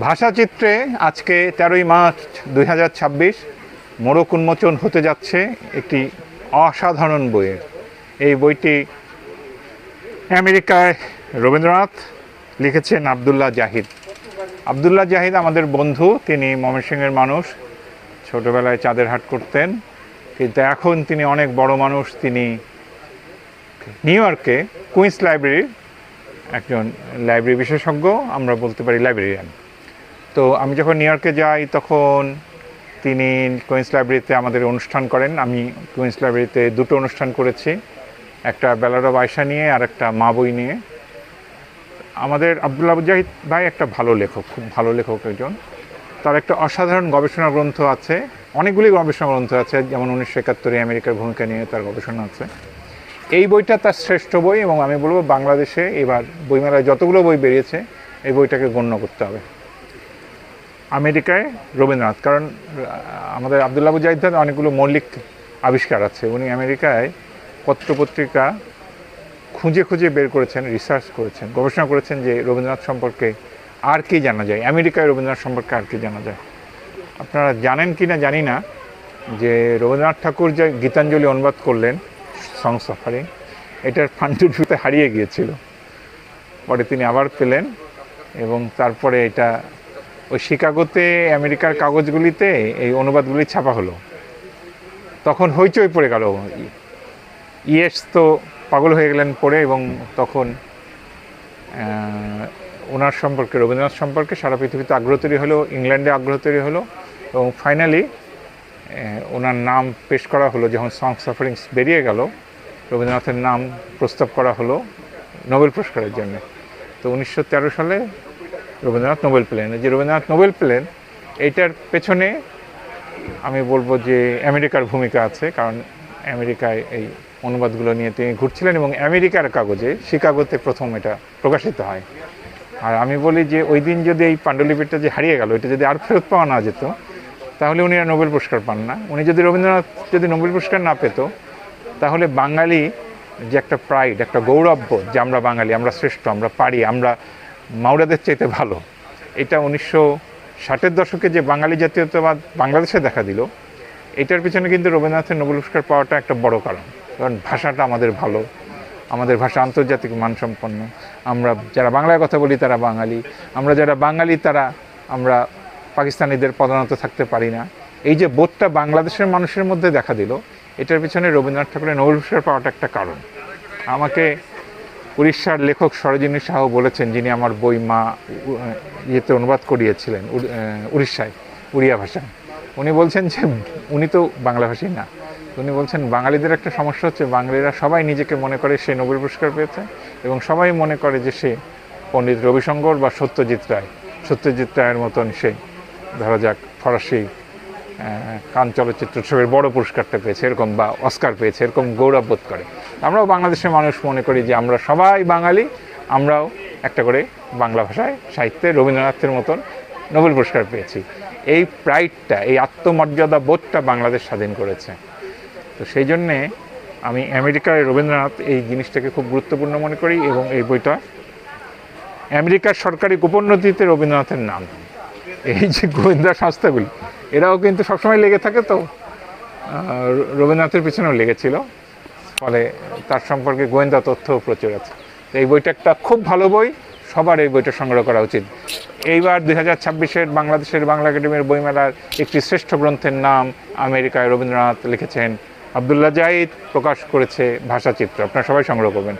ভাষাচিত্রে আজকে 13ই মার্চ 2026 মোড়ক উন্মোচন হতে যাচ্ছে একটি অসাধারণ বইয়ের। এই বইটি আমেরিকায় রবীন্দ্রনাথ লিখেছেন আবদুল্লাহ জাহিদ। আবদুল্লাহ জাহিদ আমাদের বন্ধু, তিনি ময়মনসিংহের মানুষ, ছোটোবেলায় চাঁদের হাট করতেন, কিন্তু এখন তিনি অনেক বড় মানুষ। তিনি নিউ ইয়র্কে কুইন্স লাইব্রেরির একজন লাইব্রেরি বিশেষজ্ঞ, আমরা বলতে পারি লাইব্রেরিয়ান। তো আমি যখন নিউ ইয়র্কে যাই তখন তিনি কুইন্স লাইব্রেরিতে আমাদের অনুষ্ঠান করেন। আমি কুইন্স লাইব্রেরিতে দুটো অনুষ্ঠান করেছি, একটা ব্যালাড অব আয়েশা নিয়ে আর একটা মা বই নিয়ে। আমাদের আবদুল্লাহ জাহিদ ভাই একটা ভালো লেখক, খুব ভালো লেখক একজন। তার একটা অসাধারণ গবেষণা গ্রন্থ আছে, অনেকগুলি গবেষণা গ্রন্থ আছে, যেমন 1971 আমেরিকার ভূমিকা নিয়ে তার গবেষণা আছে। এই বইটা তার শ্রেষ্ঠ বই, এবং আমি বলবো বাংলাদেশে এবার বইমেলায় যতগুলো বই বেরিয়েছে এই বইটাকে গণ্য করতে হবে। আমেরিকায় রবীন্দ্রনাথ, কারণ আমাদের আবদুল্লাহ জাহিদের অনেকগুলো মৌলিক আবিষ্কার আছে। উনি আমেরিকায় পত্রপত্রিকা খুঁজে খুঁজে বের করেছেন, রিসার্চ করেছেন, গবেষণা করেছেন যে রবীন্দ্রনাথ সম্পর্কে আর কি জানা যায়, আমেরিকায় রবীন্দ্রনাথ সম্পর্কে আর কি জানা যায়। আপনারা জানেন কি না জানি না যে রবীন্দ্রনাথ ঠাকুর যে গীতাঞ্জলি অনুবাদ করলেন সংস অফারিং, এটার ফান্ডুতে হারিয়ে গিয়েছিল। পরে তিনি আবার পেলেন, এবং তারপরে এটা ওই শিকাগোতে আমেরিকার কাগজগুলিতে এই অনুবাদগুলি ছাপা হলো। তখন হইচই পড়ে গেল, ইয়েস তো পাগল হয়ে গেলেন পড়ে, এবং তখন ওনার সম্পর্কে, রবীন্দ্রনাথ সম্পর্কে সারা পৃথিবীতে আগ্রহ তৈরি হলো, ইংল্যান্ডে আগ্রহ তৈরি হলো, এবং ফাইনালি ওনার নাম পেশ করা হলো। যখন সংস অফারিংস বেরিয়ে গেল, রবীন্দ্রনাথের নাম প্রস্তাব করা হলো নোবেল পুরস্কারের জন্য। তো 1913 সালে রবীন্দ্রনাথ নোবেল পেলেন। যে রবীন্দ্রনাথ নোবেল পেলেন, এইটার পেছনে আমি বলবো যে আমেরিকার ভূমিকা আছে, কারণ আমেরিকায় এই অনুবাদগুলো নিয়ে তিনি ঘুরছিলেন, এবং আমেরিকার কাগজে শিকাগোতে প্রথম এটা প্রকাশিত হয়। আর আমি বলি যে ওই দিন যদি এই পাণ্ডুলিপিটা যে হারিয়ে গেল, এটা যদি আর ফেরত পাওয়া না যেত, তাহলে উনি আর নোবেল পুরস্কার পান না। উনি যদি রবীন্দ্রনাথ যদি নোবেল পুরস্কার না পেত, তাহলে বাঙালি যে একটা প্রাইড, একটা গৌরববোধ যে আমরা বাঙালি, আমরা শ্রেষ্ঠ, আমরা পারি, আমরা মাওরাদের চাইতে ভালো, এটা 1960-এর দশকে যে বাঙালি জাতীয়তাবাদ বাংলাদেশে দেখা দিল, এটার পিছনে কিন্তু রবীন্দ্রনাথের নোবেল পুরস্কার পাওয়াটা একটা বড় কারণ। কারণ ভাষাটা আমাদের ভালো, আমাদের ভাষা আন্তর্জাতিক মানসম্পন্ন, আমরা যারা বাংলায় কথা বলি তারা বাঙালি, আমরা যারা বাঙালি তারা আমরা পাকিস্তানিদের পদানত থাকতে পারি না। এই যে বোধটা বাংলাদেশের মানুষের মধ্যে দেখা দিল, এটার পিছনে রবীন্দ্রনাথ ঠাকুরের নোবেল পুরস্কার পাওয়াটা একটা কারণ। আমাকে উড়িষ্যার লেখক সরোজিনী সাহু বলেছেন, যিনি আমার বই মা ইয়েতে অনুবাদ করিয়েছিলেন উড়িষ্যায়, উড়িয়া ভাষায়। উনি বলছেন যে উনি তো বাংলাভাষী না, উনি বলছেন বাঙালিদের একটা সমস্যা হচ্ছে, বাঙালিরা সবাই নিজেকে মনে করে সে নোবেল পুরস্কার পেয়েছে, এবং সবাই মনে করে যে সে পণ্ডিত রবিশঙ্কর বা সত্যজিৎ রায়ের মতন সে, ধরা যাক, ফরাসি কান চলচ্চিত্র উৎসবের বড় পুরস্কারটা পেয়েছে এরকম, বা অস্কার পেয়েছে এরকম গৌরব বোধ করে। আমরাও বাংলাদেশের মানুষ মনে করি যে আমরা সবাই বাঙালি, আমরাও একটা করে বাংলা ভাষায় সাহিত্যে রবীন্দ্রনাথের মতন নোবেল পুরস্কার পেয়েছি। এই প্রাইডটা, এই আত্মমর্যাদা বোধটা বাংলাদেশ স্বাধীন করেছে। তো সেই জন্যে আমি আমেরিকায় রবীন্দ্রনাথ এই জিনিসটাকে খুব গুরুত্বপূর্ণ মনে করি, এবং এই বইটা আমেরিকার সরকারি গোপন নথিতে রবীন্দ্রনাথের নাম। এই যে গোয়েন্দা সংস্থাগুলি, এরাও কিন্তু সবসময় লেগে থাকে, তো রবীন্দ্রনাথের পিছনেও লেগেছিল, ফলে তার সম্পর্কে গোয়েন্দা তথ্যও প্রচুর আছে। তো এই বইটা একটা খুব ভালো বই, সবার এই বইটা সংগ্রহ করা উচিত। এইবার 2026-এর বাংলাদেশের বাংলা একাডেমির বইমেলার একটি শ্রেষ্ঠ গ্রন্থের নাম আমেরিকায় রবীন্দ্রনাথ লিখেছেন আবদুল্লাহ জাহিদ, প্রকাশ করেছে ভাষাচিত্র। আপনারা সবাই সংগ্রহ করবেন।